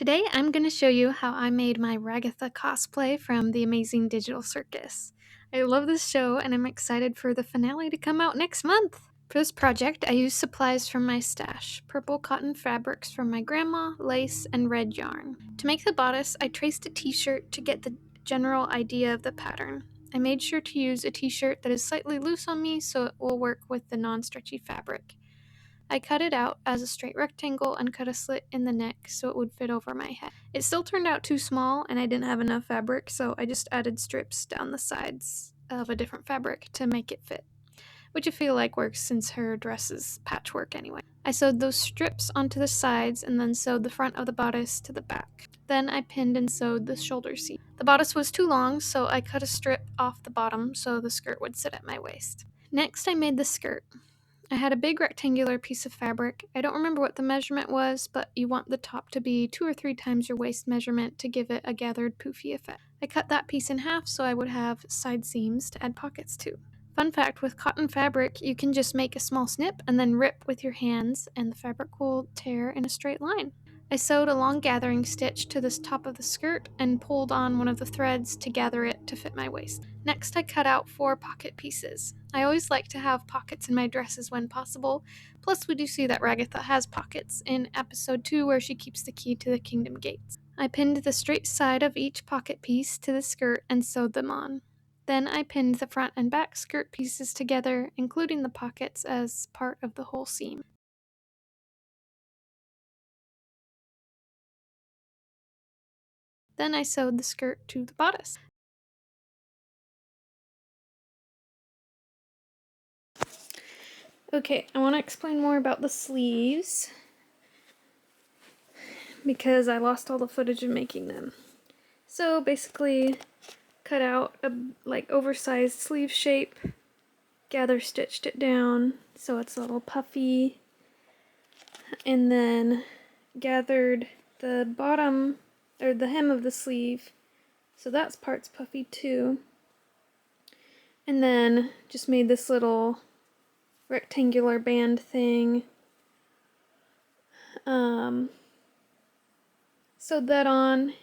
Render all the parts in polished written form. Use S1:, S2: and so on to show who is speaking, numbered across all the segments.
S1: Today I'm going to show you how I made my Ragatha cosplay from the Amazing Digital Circus. I love this show and I'm excited for the finale to come out next month. For this project, I used supplies from my stash, purple cotton fabrics from my grandma, lace, and red yarn. To make the bodice, I traced a t-shirt to get the general idea of the pattern. I made sure to use a t-shirt that is slightly loose on me so it will work with the non-stretchy fabric. I cut it out as a straight rectangle and cut a slit in the neck so it would fit over my head. It still turned out too small and I didn't have enough fabric, so I just added strips down the sides of a different fabric to make it fit, which I feel like works since her dress is patchwork anyway. I sewed those strips onto the sides and then sewed the front of the bodice to the back. Then I pinned and sewed the shoulder seam. The bodice was too long, so I cut a strip off the bottom so the skirt would sit at my waist. Next, I made the skirt. I had a big rectangular piece of fabric. I don't remember what the measurement was, but you want the top to be 2 or 3 times your waist measurement to give it a gathered poofy effect. I cut that piece in half so I would have side seams to add pockets to. Fun fact, with cotton fabric, you can just make a small snip and then rip with your hands and the fabric will tear in a straight line. I sewed a long gathering stitch to the top of the skirt and pulled on one of the threads to gather it to fit my waist. Next, I cut out 4 pocket pieces. I always like to have pockets in my dresses when possible, plus we do see that Ragatha has pockets in episode 2 where she keeps the key to the kingdom gates. I pinned the straight side of each pocket piece to the skirt and sewed them on. Then I pinned the front and back skirt pieces together, including the pockets as part of the whole seam. Then I sewed the skirt to the bodice. Okay, I want to explain more about the sleeves because I lost all the footage of making them. So basically, cut out a oversized sleeve shape, gather stitched it down so it's a little puffy, and then gathered the bottom or the hem of the sleeve so that's parts puffy too, and then just made this little rectangular band thing. Sewed that on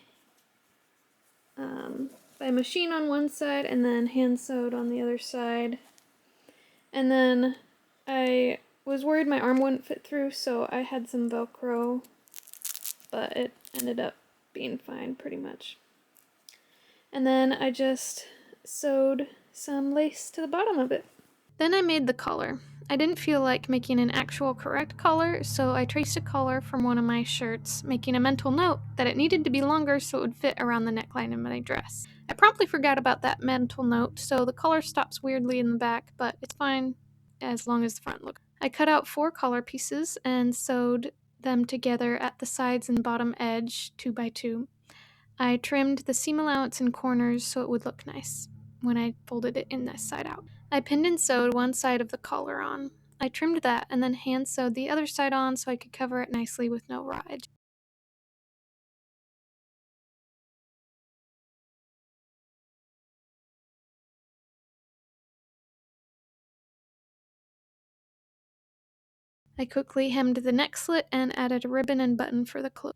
S1: by machine on one side and then hand sewed on the other side. And then I was worried my arm wouldn't fit through, so I had some velcro, but it ended up being fine pretty much. And then I just sewed some lace to the bottom of it. Then I made the collar. I didn't feel like making an actual correct collar, so I traced a collar from one of my shirts, making a mental note that it needed to be longer so it would fit around the neckline of my dress. I promptly forgot about that mental note, so the collar stops weirdly in the back, but it's fine as long as the front looks. I cut out 4 collar pieces and sewed them together at the sides and bottom edge 2 by 2. I trimmed the seam allowance and corners so it would look nice when I folded it in this side out. I pinned and sewed one side of the collar on. I trimmed that and then hand sewed the other side on so I could cover it nicely with no raw edge. I quickly hemmed the neck slit and added a ribbon and button for the close.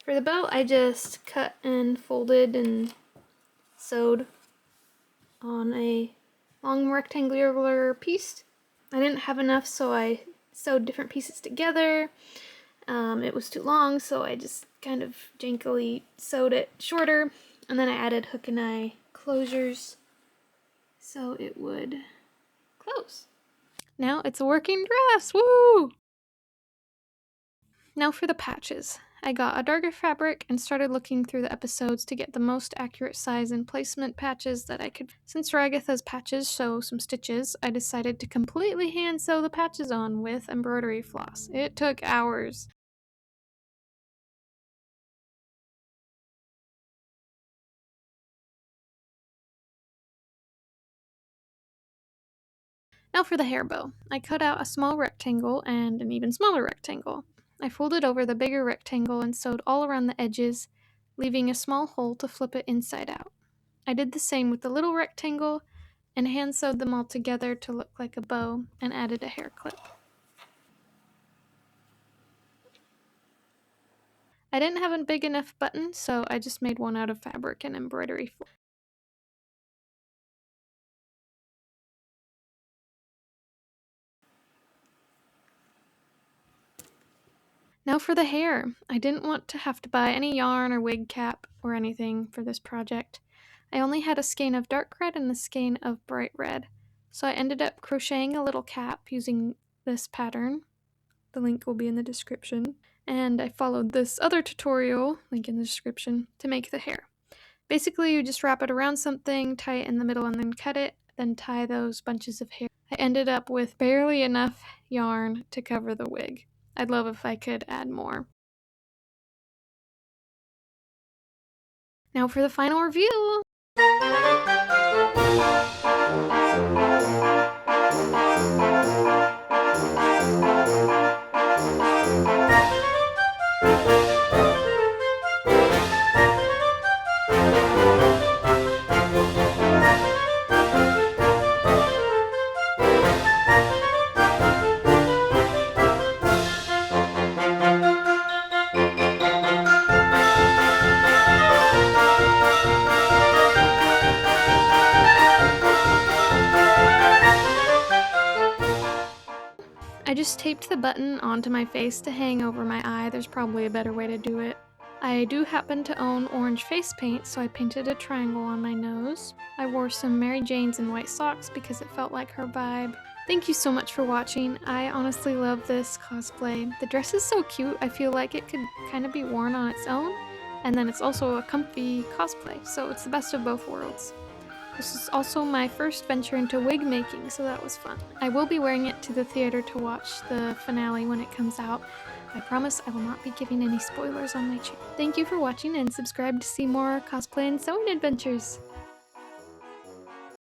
S1: For the belt, I just cut and folded and sewed on a long rectangular piece. I didn't have enough, so I sewed different pieces together. It was too long, so I just kind of jankily sewed it shorter, and then I added hook and eye closures so it would close. Now it's a working dress! Woo! Now for the patches. I got a darker fabric and started looking through the episodes to get the most accurate size and placement patches that I could. Since Ragatha's patches show some stitches, I decided to completely hand sew the patches on with embroidery floss. It took hours. Now for the hair bow. I cut out a small rectangle and an even smaller rectangle. I folded over the bigger rectangle and sewed all around the edges, leaving a small hole to flip it inside out. I did the same with the little rectangle and hand sewed them all together to look like a bow and added a hair clip. I didn't have a big enough button, so I just made one out of fabric and embroidery. Now for the hair. I didn't want to have to buy any yarn or wig cap or anything for this project. I only had a skein of dark red and a skein of bright red, so I ended up crocheting a little cap using this pattern. The link will be in the description. And I followed this other tutorial, link in the description, to make the hair. Basically, you just wrap it around something, tie it in the middle, and then cut it, then tie those bunches of hair. I ended up with barely enough yarn to cover the wig. I'd love if I could add more. Now for the final review! I just taped the button onto my face to hang over my eye. There's probably a better way to do it. I do happen to own orange face paint, so I painted a triangle on my nose. I wore some Mary Janes and white socks because it felt like her vibe. Thank you so much for watching. I honestly love this cosplay. The dress is so cute, I feel like it could kind of be worn on its own, and then it's also a comfy cosplay, so it's the best of both worlds. This is also my first venture into wig making, so that was fun. I will be wearing it to the theater to watch the finale when it comes out. I promise I will not be giving any spoilers on my channel. Thank you for watching and subscribe to see more cosplay and sewing adventures!